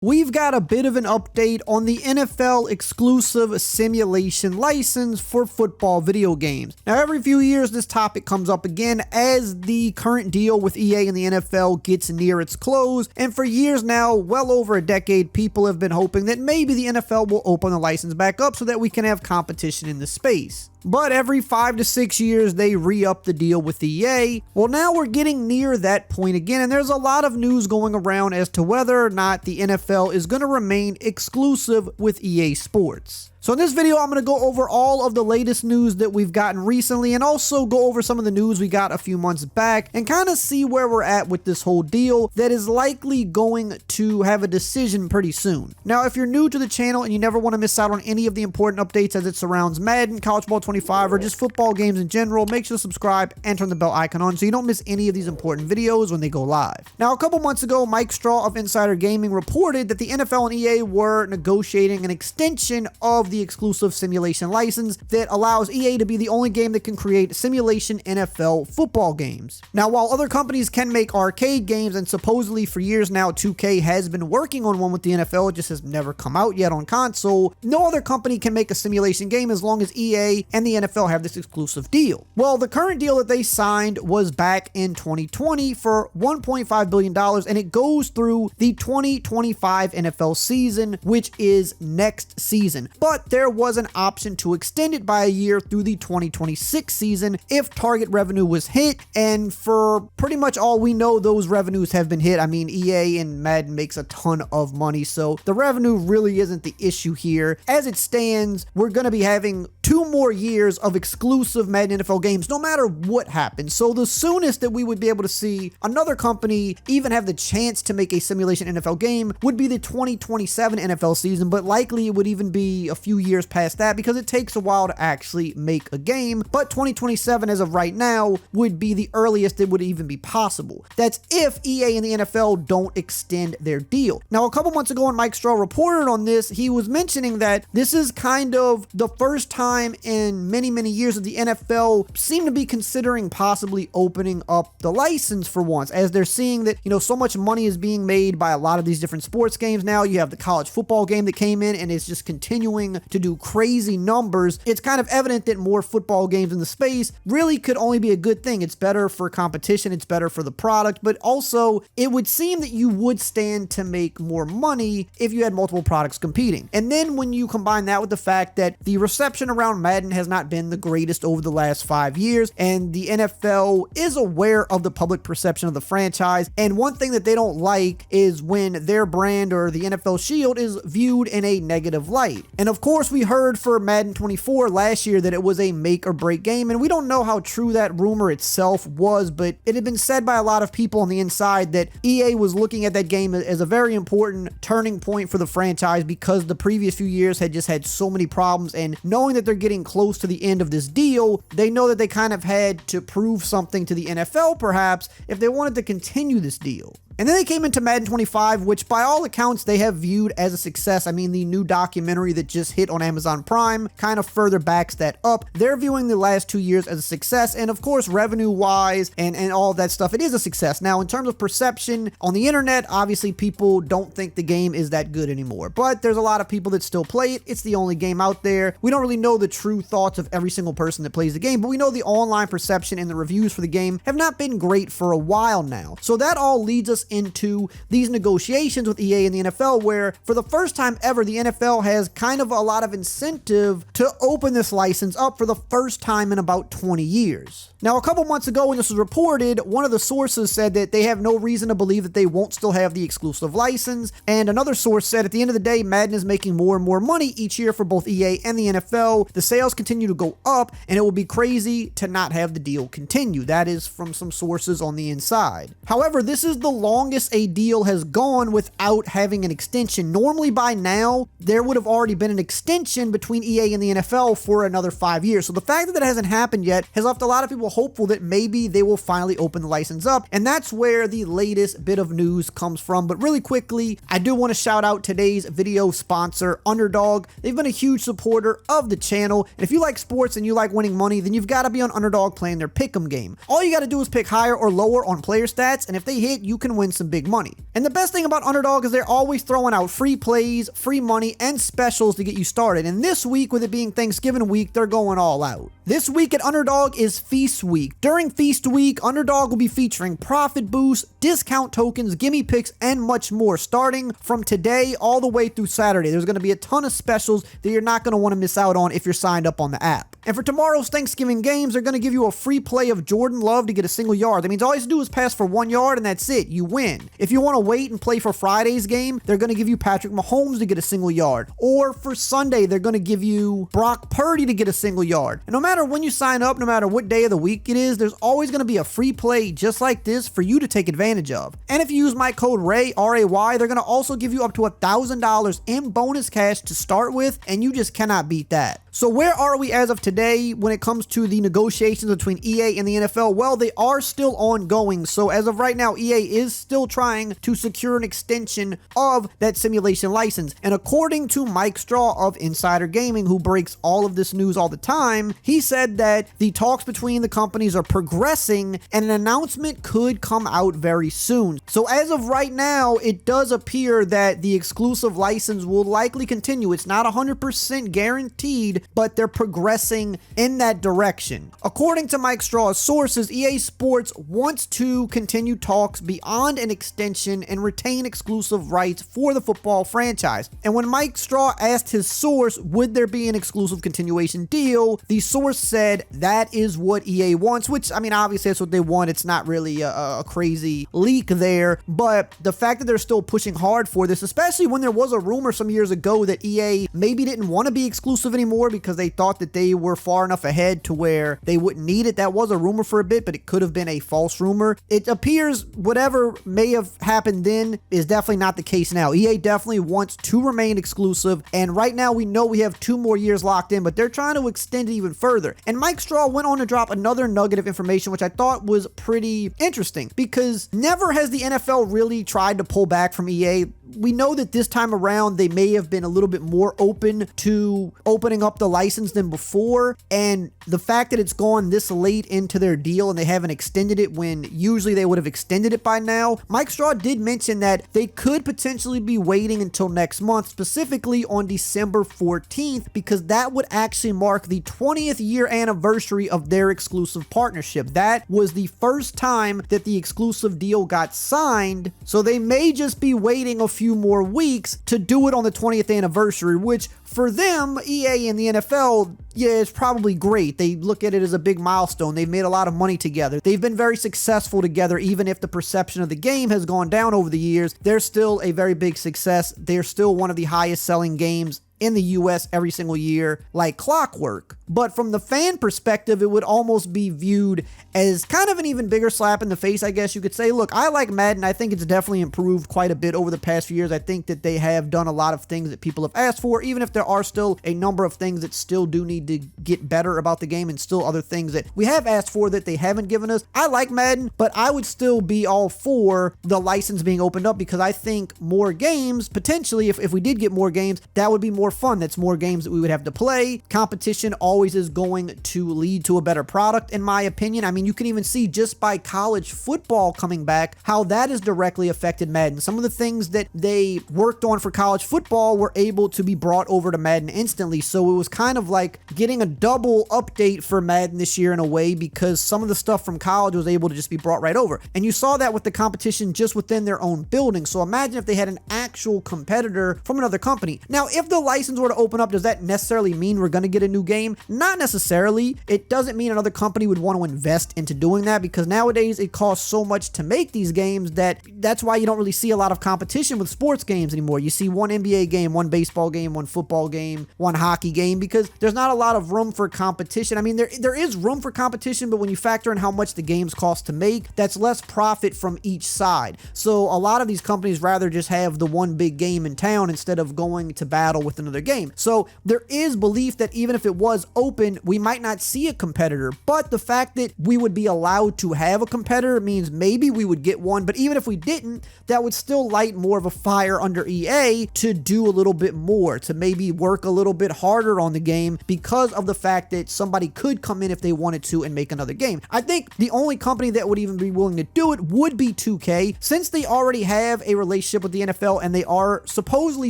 We've got a bit of an update on the NFL exclusive simulation license for football video games. Now, every few years, this topic comes up again as the current deal with EA and the NFL gets near its close. And for years now, well over a decade, people have been hoping that maybe the NFL will open the license back up so that we can have competition in the space. But every 5 to 6 years, they re-up the deal with EA. Well, now we're getting near that point again, and there's a lot of news going around as to whether or not the NFL is going to remain exclusive with EA Sports. So in this video, I'm going to go over all of the latest news that we've gotten recently and also go over some of the news we got a few months back and kind of see where we're at with this whole deal that is likely going to have a decision pretty soon. Now, if you're new to the channel and you never want to miss out on any of the important updates as it surrounds Madden, College Ball 25, or just football games in general, make sure to subscribe and turn the bell icon on so you don't miss any of these important videos when they go live. Now, a couple months ago, Mike Straw of Insider Gaming reported that the NFL and EA were negotiating an extension of the exclusive simulation license that allows EA to be the only game that can create simulation NFL football games. Now, while other companies can make arcade games, and supposedly for years now 2K has been working on one with the NFL, it just has never come out yet on console, no other company can make a simulation game as long as EA and the NFL have this exclusive deal. Well, the current deal that they signed was back in 2020 for $1.5 billion, and it goes through the 2025 NFL season, which is next season. But there was an option to extend it by a year through the 2026 season if target revenue was hit, and for pretty much all we know, those revenues have been hit. I mean, EA and Madden makes a ton of money, so the revenue really isn't the issue here. As it stands, we're going to be having 2 more years of exclusive Madden NFL games, no matter what happens. So the soonest that we would be able to see another company even have the chance to make a simulation NFL game would be the 2027 NFL season, but likely it would even be a few years past that because it takes a while to actually make a game. But 2027 as of right now would be the earliest it would even be possible. That's if EA and the NFL don't extend their deal. Now, a couple months ago when Mike Straw reported on this, he was mentioning that this is kind of the first time in many years that the NFL seem to be considering possibly opening up the license for once, as they're seeing that, so much money is being made by a lot of these different sports games now. You have the college football game that came in and is just continuing to do crazy numbers. It's kind of evident that more football games in the space really could only be a good thing. It's better for competition, it's better for the product, but also it would seem that you would stand to make more money if you had multiple products competing. And then when you combine that with the fact that the reception around Madden has not been the greatest over the last 5 years, and the NFL is aware of the public perception of the franchise, and one thing that they don't like is when their brand or the NFL Shield is viewed in a negative light. And of course, we heard for Madden 24 last year that it was a make or break game, and we don't know how true that rumor itself was, but it had been said by a lot of people on the inside that EA was looking at that game as a very important turning point for the franchise because the previous few years had just had so many problems, and knowing that they're getting close to the end of this deal, they know that they kind of had to prove something to the NFL perhaps if they wanted to continue this deal. And then they came into Madden 25, which by all accounts they have viewed as a success. I mean, the new documentary that just hit on Amazon Prime kind of further backs that up. They're viewing the last 2 years as a success, and of course, revenue-wise and all that stuff, it is a success. Now, in terms of perception on the internet, obviously people don't think the game is that good anymore, but there's a lot of people that still play it. It's the only game out there. We don't really know the true thoughts of every single person that plays the game, but we know the online perception and the reviews for the game have not been great for a while now. So that all leads us into these negotiations with EA and the NFL, where for the first time ever, the NFL has kind of a lot of incentive to open this license up for the first time in about 20 years. Now, a couple months ago when this was reported, one of the sources said that they have no reason to believe that they won't still have the exclusive license, and another source said at the end of the day, Madden is making more and more money each year for both EA and the NFL. The sales continue to go up, and it will be crazy to not have the deal continue. That is from some sources on the inside. However, this is the longest a deal has gone without having an extension. Normally by now, there would have already been an extension between EA and the NFL for another 5 years. So the fact that that hasn't happened yet has left a lot of people hopeful that maybe they will finally open the license up. And that's where the latest bit of news comes from. But really quickly, I do want to shout out today's video sponsor, Underdog. They've been a huge supporter of the channel. And if you like sports and you like winning money, then you've got to be on Underdog playing their pick'em game. All you got to do is pick higher or lower on player stats. And if they hit, you can win win some big money. And the best thing about Underdog is they're always throwing out free plays, free money, and specials to get you started. And this week, with it being Thanksgiving week, they're going all out. This week at Underdog is Feast Week. During Feast Week, Underdog will be featuring profit boosts, discount tokens, gimme picks, and much more, starting from today all the way through Saturday. There's going to be a ton of specials that you're not going to want to miss out on if you're signed up on the app. And for tomorrow's Thanksgiving games, they're going to give you a free play of Jordan Love to get a single yard. That means all you have to do is pass for 1 yard and that's it. You win. If you want to wait and play for Friday's game, they're going to give you Patrick Mahomes to get a single yard. Or for Sunday, they're going to give you Brock Purdy to get a single yard. And no matter when you sign up, no matter what day of the week it is, there's always going to be a free play just like this for you to take advantage of. And if you use my code RAY, R-A-Y, they're going to also give you up to $1,000 in bonus cash to start with, and you just cannot beat that. So where are we as of today when it comes to the negotiations between EA and the NFL? Well, they are still ongoing. So as of right now, EA is still trying to secure an extension of that simulation license. And according to Mike Straw of Insider Gaming, who breaks all of this news all the time, he said that the talks between the companies are progressing and an announcement could come out very soon. So as of right now, it does appear that the exclusive license will likely continue. It's not 100% guaranteed, but they're progressing in that direction. According to Mike Straw's sources, EA Sports wants to continue talks beyond an extension and retain exclusive rights for the football franchise. And when Mike Straw asked his source, would there be an exclusive continuation deal, the source said that is what EA wants, which, I mean, obviously that's what they want. It's not really a crazy leak there, but the fact that they're still pushing hard for this, especially when there was a rumor some years ago that EA maybe didn't want to be exclusive anymore because they thought that they were far enough ahead to where they wouldn't need it. That was a rumor for a bit, but it could have been a false rumor. It appears whatever may have happened then is definitely not the case now. EA definitely wants to remain exclusive, and right now we know we have 2 more years locked in, but they're trying to extend it even further. And Mike Straw went on to drop another nugget of information, which I thought was pretty interesting, because never has the NFL really tried to pull back from EA. We know that this time around they may have been a little bit more open to opening up the license than before, and the fact that it's gone this late into their deal and they haven't extended it when usually they would have extended it by now. Mike Straw did mention that they could potentially be waiting until next month, specifically on December 14th, because that would actually mark the 20th year anniversary of their exclusive partnership. That was the first time that the exclusive deal got signed, so they may just be waiting a few more weeks to do it on the 20th anniversary, which for them, EA and the NFL, yeah, it's probably great. They look at it as a big milestone. They've made a lot of money together. They've been very successful together, even if the perception of the game has gone down over the years. They're still a very big success. They're still one of the highest selling games in the US every single year, like clockwork. But from the fan perspective, it would almost be viewed as kind of an even bigger slap in the face, I guess you could say. Look, I like Madden. I think it's definitely improved quite a bit over the past few years. I think that they have done a lot of things that people have asked for, even if there are still a number of things that still do need to get better about the game, and still other things that we have asked for that they haven't given us. I like Madden, but I would still be all for the license being opened up, because I think more games, potentially, if we did get more games, that would be more fun. That's more games that we would have to play. Competition always is going to lead to a better product, in my opinion. I mean, you can even see just by college football coming back how that has directly affected Madden. Some of the things that they worked on for college football were able to be brought over to Madden instantly. So it was kind of like getting a double update for Madden this year in a way, because some of the stuff from college was able to just be brought right over. And you saw that with the competition just within their own building. So imagine if they had an actual competitor from another company. Now, if the license were to open up, does that necessarily mean we're going to get a new game? Not necessarily. It doesn't mean another company would want to invest into doing that, because nowadays it costs so much to make these games that's why you don't really see a lot of competition with sports games anymore. You see one NBA game, one baseball game, one football game, one hockey game, because there's not a lot of room for competition. I mean, there is room for competition, but when you factor in how much the games cost to make, that's less profit from each side. So a lot of these companies rather just have the one big game in town instead of going to battle with another game. So there is belief that even if it was open, we might not see a competitor. But the fact that we would be allowed to have a competitor means maybe we would get one. But even if we didn't, that would still light more of a fire under EA to do a little bit more, to maybe work a little bit harder on the game because of the fact that somebody could come in if they wanted to and make another game. I think the only company that would even be willing to do it would be 2K, since they already have a relationship with the NFL and they are supposedly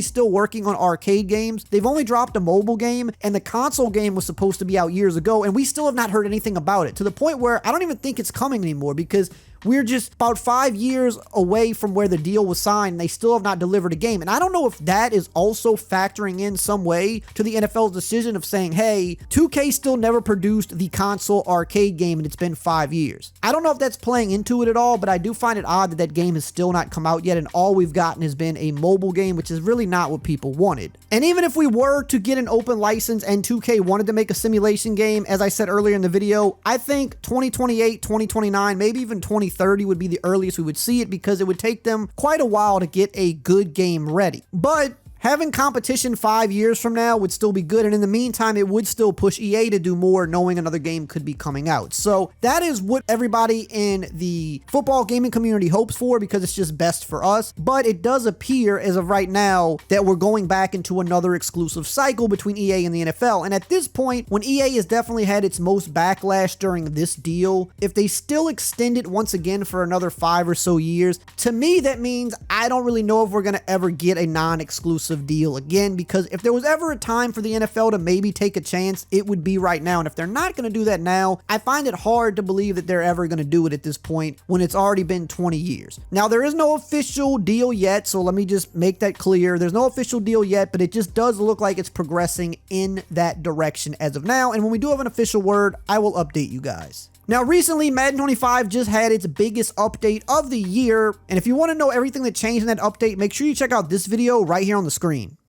still working on arcade games. They've only dropped a mobile game, and the console game was supposed to be out years ago, and we still have not heard anything about it, to the point where I don't even think it's coming anymore, because we're just about 5 years away from where the deal was signed, and they still have not delivered a game. And I don't know if that is also factoring in some way to the NFL's decision of saying, hey, 2K still never produced the console arcade game and it's been 5 years. I don't know if that's playing into it at all, but I do find it odd that that game has still not come out yet, and all we've gotten has been a mobile game, which is really not what people wanted. And even if we were to get an open license and 2K wanted to make a simulation game, as I said earlier in the video, I think 2028, 2029, maybe even 2030 would be the earliest we would see it, because it would take them quite a while to get a good game ready. But having competition 5 years from now would still be good, and in the meantime, it would still push EA to do more, knowing another game could be coming out. So that is what everybody in the football gaming community hopes for, because it's just best for us. But it does appear, as of right now, that we're going back into another exclusive cycle between EA and the NFL. And at this point, when EA has definitely had its most backlash during this deal, if they still extend it once again for another 5 or so years, to me, that means I don't really know if we're going to ever get a non-exclusive deal again, because if there was ever a time for the NFL to maybe take a chance, it would be right now. And if they're not going to do that now, I find it hard to believe that they're ever going to do it at this point when it's already been 20 years. Now, there is no official deal yet, so let me just make that clear. There's no official deal yet, but it just does look like it's progressing in that direction as of now. And when we do have an official word, I will update you guys. Now, recently, Madden 25 just had its biggest update of the year, and if you want to know everything that changed in that update, make sure you check out this video right here on the screen.